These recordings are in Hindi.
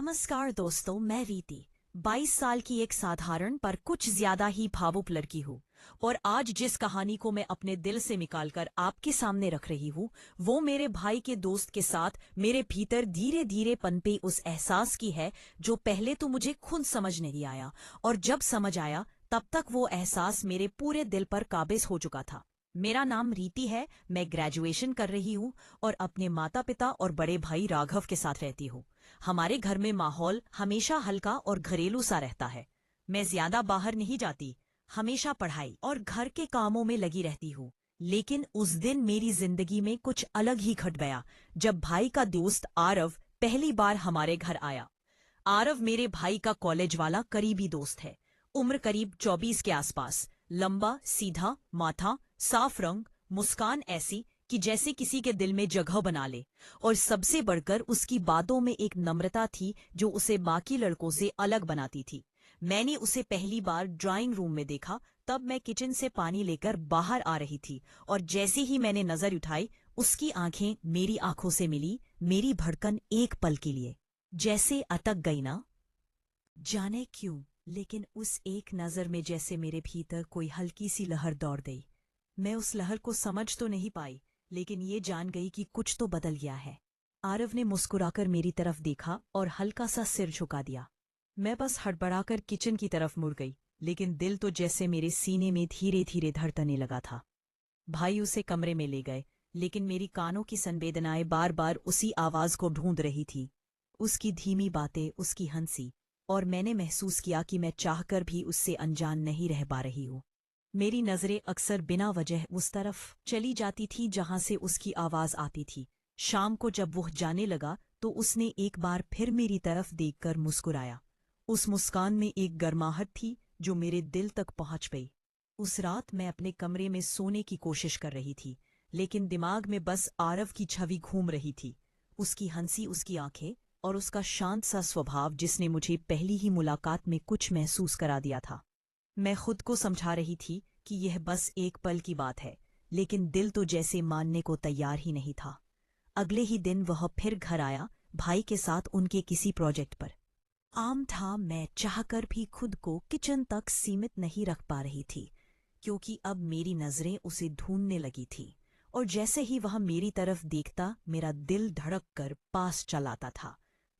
नमस्कार दोस्तों, मैं रीति 22 साल की एक साधारण पर कुछ ज्यादा ही भावुक लड़की हूँ। और आज जिस कहानी को मैं अपने दिल से निकालकर आपके सामने रख रही हूँ, वो मेरे भाई के दोस्त के साथ मेरे भीतर धीरे धीरे पनपे उस एहसास की है जो पहले तो मुझे खुद समझ नहीं आया, और जब समझ आया तब तक वो एहसास मेरे पूरे दिल पर काबिज हो चुका था। मेरा नाम रीति है, मैं ग्रेजुएशन कर रही हूँ और अपने माता पिता और बड़े भाई राघव के साथ रहती हूँ। हमारे घर में माहौल हमेशा हल्का और घरेलू सा रहता है। मैं ज्यादा बाहर नहीं जाती, हमेशा पढ़ाई और घर के कामों में लगी रहती हूँ। लेकिन उस दिन मेरी जिंदगी में कुछ अलग ही घट गया जब भाई का दोस्त आरव पहली बार हमारे घर आया। आरव मेरे भाई का कॉलेज वाला करीबी दोस्त है। उम्र करीब 24 के आसपास, लंबा सीधा माथा, साफ रंग, मुस्कान ऐसी कि जैसे किसी के दिल में जगह बना ले। और सबसे बढ़कर उसकी बातों में एक नम्रता थी जो उसे बाकी लड़कों से अलग बनाती थी। मैंने उसे पहली बार ड्राइंग रूम में देखा, तब मैं किचन से पानी लेकर बाहर आ रही थी, और जैसे ही मैंने नजर उठाई उसकी आंखें मेरी आंखों से मिली। मेरी धड़कन एक पल के लिए जैसे अटक गई ना जाने क्यों, लेकिन उस एक नजर में जैसे मेरे भीतर कोई हल्की सी लहर दौड़ गई। मैं उस लहर को समझ तो नहीं पाई, लेकिन ये जान गई कि कुछ तो बदल गया है। आरव ने मुस्कुराकर मेरी तरफ देखा और हल्का सा सिर झुका दिया। मैं बस हड़बड़ाकर किचन की तरफ मुड़ गई, लेकिन दिल तो जैसे मेरे सीने में धीरे धीरे धड़कने लगा था। भाई उसे कमरे में ले गए, लेकिन मेरी कानों की संवेदनाएं बार बार उसी आवाज को ढूंढ रही थी। उसकी धीमी बातें, उसकी हंसी, और मैंने महसूस किया कि मैं चाहकर भी उससे अनजान नहीं रह पा रही हूँ। मेरी नजरें अक्सर बिना वजह उस तरफ चली जाती थी जहां से उसकी आवाज आती थी। शाम को जब वह जाने लगा तो उसने एक बार फिर मेरी तरफ देखकर मुस्कुराया। उस मुस्कान में एक गर्माहट थी जो मेरे दिल तक पहुंच गई। उस रात मैं अपने कमरे में सोने की कोशिश कर रही थी, लेकिन दिमाग में बस आरव की छवि घूम रही थी। उसकी हंसी, उसकी आंखें और उसका शांत सा स्वभाव जिसने मुझे पहली ही मुलाकात में कुछ महसूस करा दिया था। मैं खुद को समझा रही थी कि यह बस एक पल की बात है, लेकिन दिल तो जैसे मानने को तैयार ही नहीं था। अगले ही दिन वह फिर घर आया, भाई के साथ उनके किसी प्रोजेक्ट पर। आम था, मैं चाहकर भी खुद को किचन तक सीमित नहीं रख पा रही थी, क्योंकि अब मेरी नजरें उसे ढूंढने लगी थी। और जैसे ही वह मेरी तरफ देखता, मेरा दिल धड़क कर पास चलाता था।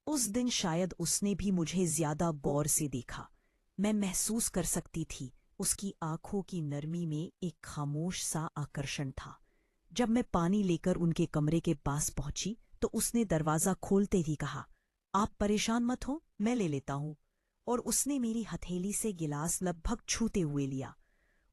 उस दिन शायद उसने भी मुझे ज्यादा गौर से देखा। मैं महसूस कर सकती थी उसकी आंखों की नरमी में एक खामोश सा आकर्षण था। जब मैं पानी लेकर उनके कमरे के पास पहुंची तो उसने दरवाजा खोलते ही कहा, आप परेशान मत हो, मैं ले लेता हूं। और उसने मेरी हथेली से गिलास लगभग छूते हुए लिया।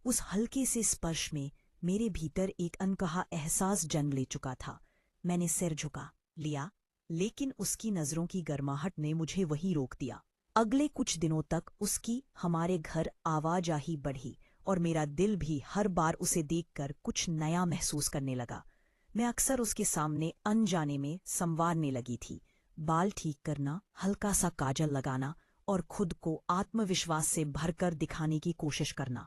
उस हल्के से स्पर्श में मेरे भीतर एक अनकहा एहसास जन्म ले चुका था। मैंने सिर झुका लिया, लेकिन उसकी नजरों की गर्माहट ने मुझे वहीं रोक दिया। अगले कुछ दिनों तक उसकी हमारे घर आवाजाही बढ़ी, और मेरा दिल भी हर बार उसे देखकर कुछ नया महसूस करने लगा। मैं अक्सर उसके सामने अनजाने में संवारने लगी थी। बाल ठीक करना, हल्का सा काजल लगाना और खुद को आत्मविश्वास से भरकर दिखाने की कोशिश करना।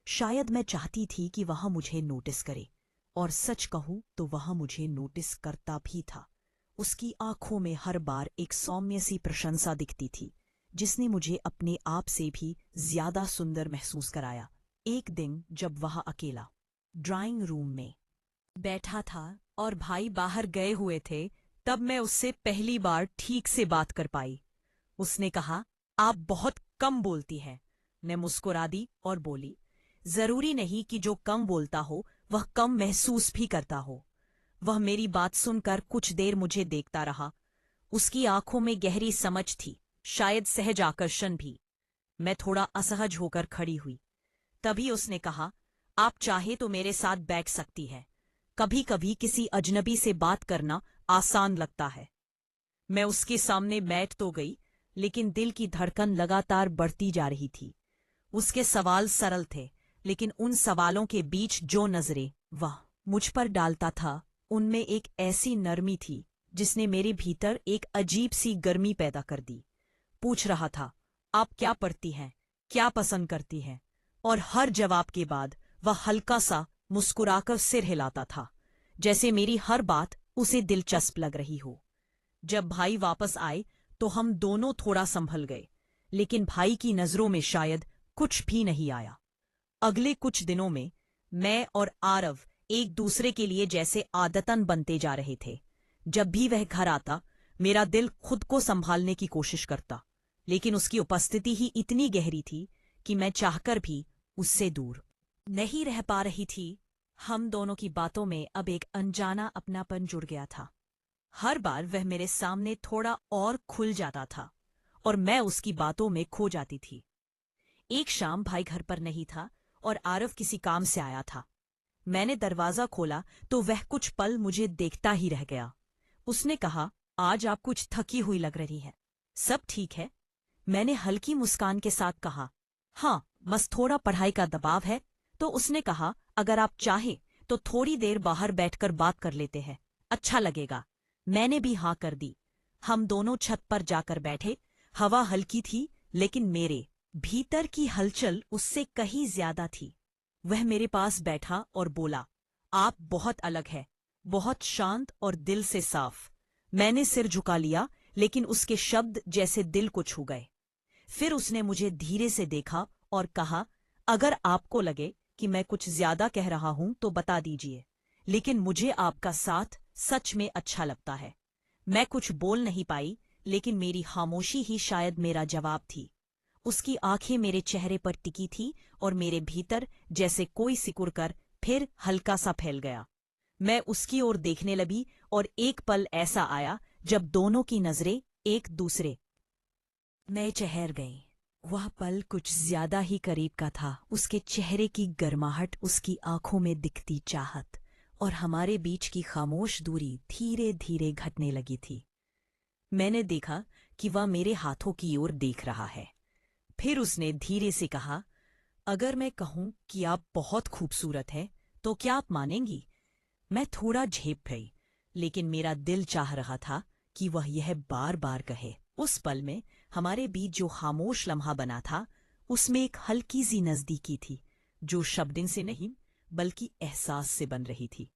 शायद मैं चाहती थी कि वह मुझे नोटिस करे, और सच कहूं तो वह मुझे नोटिस करता भी था। उसकी आंखों में हर बार एक सौम्य सी प्रशंसा दिखती थी, जिसने मुझे अपने आप से भी ज्यादा सुंदर महसूस कराया। एक दिन जब वह अकेला ड्राइंग रूम में बैठा था और भाई बाहर गए हुए थे, तब मैं उससे पहली बार ठीक से बात कर पाई। उसने कहा, आप बहुत कम बोलती हैं। मैं मुस्कुरा दी और बोली, जरूरी नहीं कि जो कम बोलता हो वह कम महसूस भी करता हो। वह मेरी बात सुनकर कुछ देर मुझे देखता रहा। उसकी आंखों में गहरी समझ थी, शायद सहज आकर्षण भी। मैं थोड़ा असहज होकर खड़ी हुई। तभी उसने कहा, आप चाहे तो मेरे साथ बैठ सकती है। कभी कभी किसी अजनबी से बात करना आसान लगता है। मैं उसके सामने बैठ तो गई, लेकिन दिल की धड़कन लगातार बढ़ती जा रही थी। उसके सवाल सरल थे, लेकिन उन सवालों के बीच जो नजरें वह मुझ पर डालता था, उनमें एक ऐसी नरमी थी जिसने मेरे भीतर एक अजीब सी गर्मी पैदा कर दी। पूछ रहा था, आप क्या पढ़ती हैं, क्या पसंद करती हैं? और हर जवाब के बाद वह हल्का सा मुस्कुराकर सिर हिलाता था, जैसे मेरी हर बात उसे दिलचस्प लग रही हो। जब भाई वापस आए तो हम दोनों थोड़ा संभल गए, लेकिन भाई की नजरों में शायद कुछ भी नहीं आया। अगले कुछ दिनों में मैं और आरव एक दूसरे के लिए जैसे आदतन बनते जा रहे थे। जब भी वह घर आता, मेरा दिल खुद को संभालने की कोशिश करता, लेकिन उसकी उपस्थिति ही इतनी गहरी थी कि मैं चाहकर भी उससे दूर नहीं रह पा रही थी। हम दोनों की बातों में अब एक अनजाना अपनापन जुड़ गया था। हर बार वह मेरे सामने थोड़ा और खुल जाता था और मैं उसकी बातों में खो जाती थी। एक शाम भाई घर पर नहीं था और आरव किसी काम से आया था। मैंने दरवाजा खोला तो वह कुछ पल मुझे देखता ही रह गया। उसने कहा, आज आप कुछ थकी हुई लग रही है, सब ठीक है? मैंने हल्की मुस्कान के साथ कहा, हाँ, बस थोड़ा पढ़ाई का दबाव है। तो उसने कहा, अगर आप चाहे तो थोड़ी देर बाहर बैठकर बात कर लेते हैं, अच्छा लगेगा। मैंने भी हाँ कर दी। हम दोनों छत पर जाकर बैठे। हवा हल्की थी, लेकिन मेरे भीतर की हलचल उससे कहीं ज्यादा थी। वह मेरे पास बैठा और बोला, आप बहुत अलग है, बहुत शांत और दिल से साफ। मैंने सिर झुका लिया, लेकिन उसके शब्द जैसे दिल को छू गए। फिर उसने मुझे धीरे से देखा और कहा, अगर आपको लगे कि मैं कुछ ज्यादा कह रहा हूं तो बता दीजिए, लेकिन मुझे आपका साथ सच में अच्छा लगता है। मैं कुछ बोल नहीं पाई, लेकिन मेरी खामोशी ही शायद मेरा जवाब थी। उसकी आंखें मेरे चेहरे पर टिकी थी और मेरे भीतर जैसे कोई सिकुड़ कर फिर हल्का सा फैल गया। मैं उसकी ओर देखने लगी और एक पल ऐसा आया जब दोनों की नजरें एक दूसरे में ठहर गईं। वह पल कुछ ज्यादा ही करीब का था। उसके चेहरे की गर्माहट, उसकी आंखों में दिखती चाहत और हमारे बीच की खामोश दूरी धीरे धीरे घटने लगी थी। मैंने देखा कि वह मेरे हाथों की ओर देख रहा है। फिर उसने धीरे से कहा, अगर मैं कहूं कि आप बहुत खूबसूरत हैं, तो क्या आप मानेंगी? मैं थोड़ा झेप गई, लेकिन मेरा दिल चाह रहा था कि वह यह बार बार कहे। उस पल में हमारे बीच जो खामोश लम्हा बना था, उसमें एक हल्की सी नजदीकी थी, जो शब्दों से नहीं बल्कि एहसास से बन रही थी।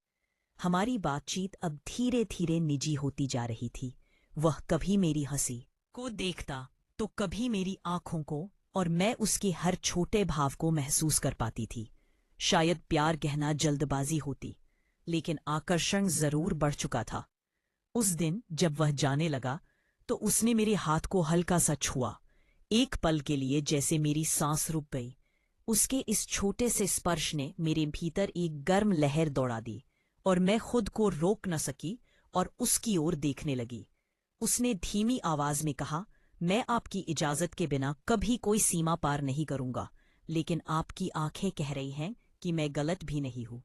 हमारी बातचीत अब धीरे धीरे निजी होती जा रही थी। वह कभी मेरी हंसी को देखता तो कभी मेरी आंखों को, और मैं उसके हर छोटे भाव को महसूस कर पाती थी। शायद प्यार कहना जल्दबाजी होती, लेकिन आकर्षण जरूर बढ़ चुका था। उस दिन जब वह जाने लगा तो उसने मेरे हाथ को हल्का सा छुआ। एक पल के लिए जैसे मेरी सांस रुक गई। उसके इस छोटे से स्पर्श ने मेरे भीतर एक गर्म लहर दौड़ा दी और मैं खुद को रोक न सकी और उसकी ओर देखने लगी। उसने धीमी आवाज में कहा, मैं आपकी इजाजत के बिना कभी कोई सीमा पार नहीं करूंगा, लेकिन आपकी आंखें कह रही हैं कि मैं गलत भी नहीं हूं।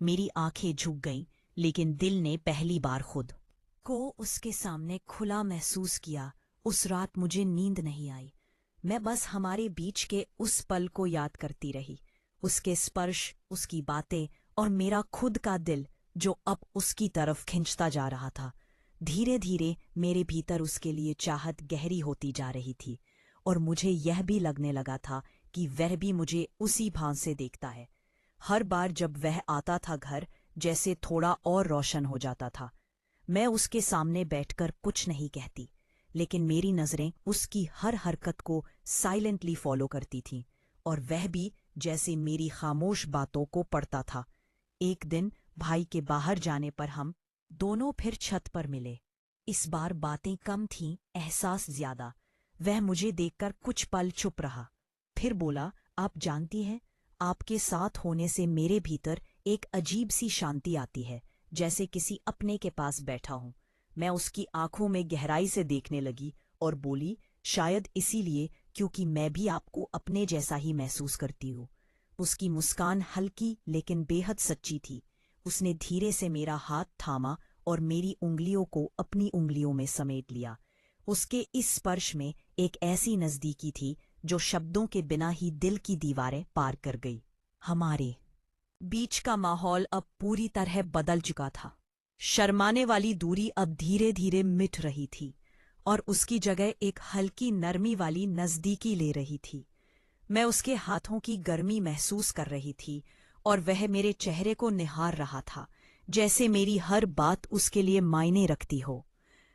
मेरी आंखें झुक गईं, लेकिन दिल ने पहली बार खुद को उसके सामने खुला महसूस किया। उस रात मुझे नींद नहीं आई। मैं बस हमारे बीच के उस पल को याद करती रही, उसके स्पर्श, उसकी बातें और मेरा खुद का दिल जो अब उसकी तरफ खिंचता जा रहा था। धीरे धीरे मेरे भीतर उसके लिए चाहत गहरी होती जा रही थी और मुझे यह भी लगने लगा था कि वह भी मुझे उसी भाव से देखता है। हर बार जब वह आता था घर, जैसे थोड़ा और रोशन हो जाता था। मैं उसके सामने बैठकर कुछ नहीं कहती, लेकिन मेरी नजरें उसकी हर हरकत को साइलेंटली फॉलो करती थीं और वह भी जैसे मेरी खामोश बातों को पढ़ता था। एक दिन भाई के बाहर जाने पर हम दोनों फिर छत पर मिले। इस बार बातें कम थीं, एहसास ज्यादा। वह मुझे देखकर कुछ पल चुप रहा, फिर बोला, आप जानती हैं, आपके साथ होने से मेरे भीतर एक अजीब सी शांति आती है, जैसे किसी अपने के पास बैठा हूं। मैं उसकी आंखों में गहराई से देखने लगी और बोली, शायद इसीलिए क्योंकि मैं भी आपको अपने जैसा ही महसूस करती हूँ। उसकी मुस्कान हल्की लेकिन बेहद सच्ची थी। उसने धीरे से मेरा हाथ थामा और मेरी उंगलियों को अपनी उंगलियों में समेट लिया। उसके इस स्पर्श में एक ऐसी नजदीकी थी जो शब्दों के बिना ही दिल की दीवारें पार कर गई। हमारे बीच का माहौल अब पूरी तरह बदल चुका था। शर्माने वाली दूरी अब धीरे धीरे मिट रही थी और उसकी जगह एक हल्की नरमी वाली नजदीकी ले रही थी। मैं उसके हाथों की गर्मी महसूस कर रही थी और वह मेरे चेहरे को निहार रहा था, जैसे मेरी हर बात उसके लिए मायने रखती हो।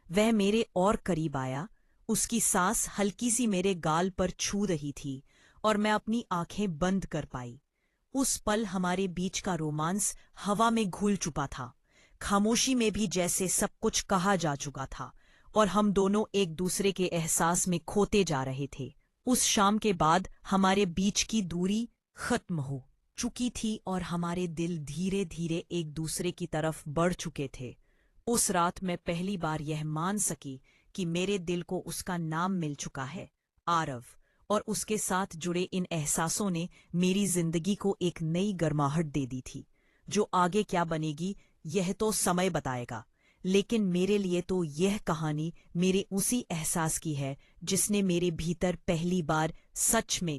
वह मेरे और करीब आया, उसकी सांस हल्की सी मेरे गाल पर छू रही थी और मैं अपनी आंखें बंद कर पाई। उस पल हमारे बीच का रोमांस हवा में घुल चुका था। खामोशी में भी जैसे सब कुछ कहा जा चुका था और हम दोनों एक दूसरे के एहसास में खोते जा रहे थे। उस शाम के बाद हमारे बीच की दूरी खत्म हो चुकी थी और हमारे दिल धीरे धीरे एक दूसरे की तरफ बढ़ चुके थे। उस रात मैं पहली बार यह मान सकी कि मेरे दिल को उसका नाम मिल चुका है, आरव, और उसके साथ जुड़े इन एहसासों ने मेरी जिंदगी को एक नई गर्माहट दे दी थी। जो आगे क्या बनेगी यह तो समय बताएगा, लेकिन मेरे लिए तो यह कहानी मेरे उसी एहसास की है जिसने मेरे भीतर पहली बार सच में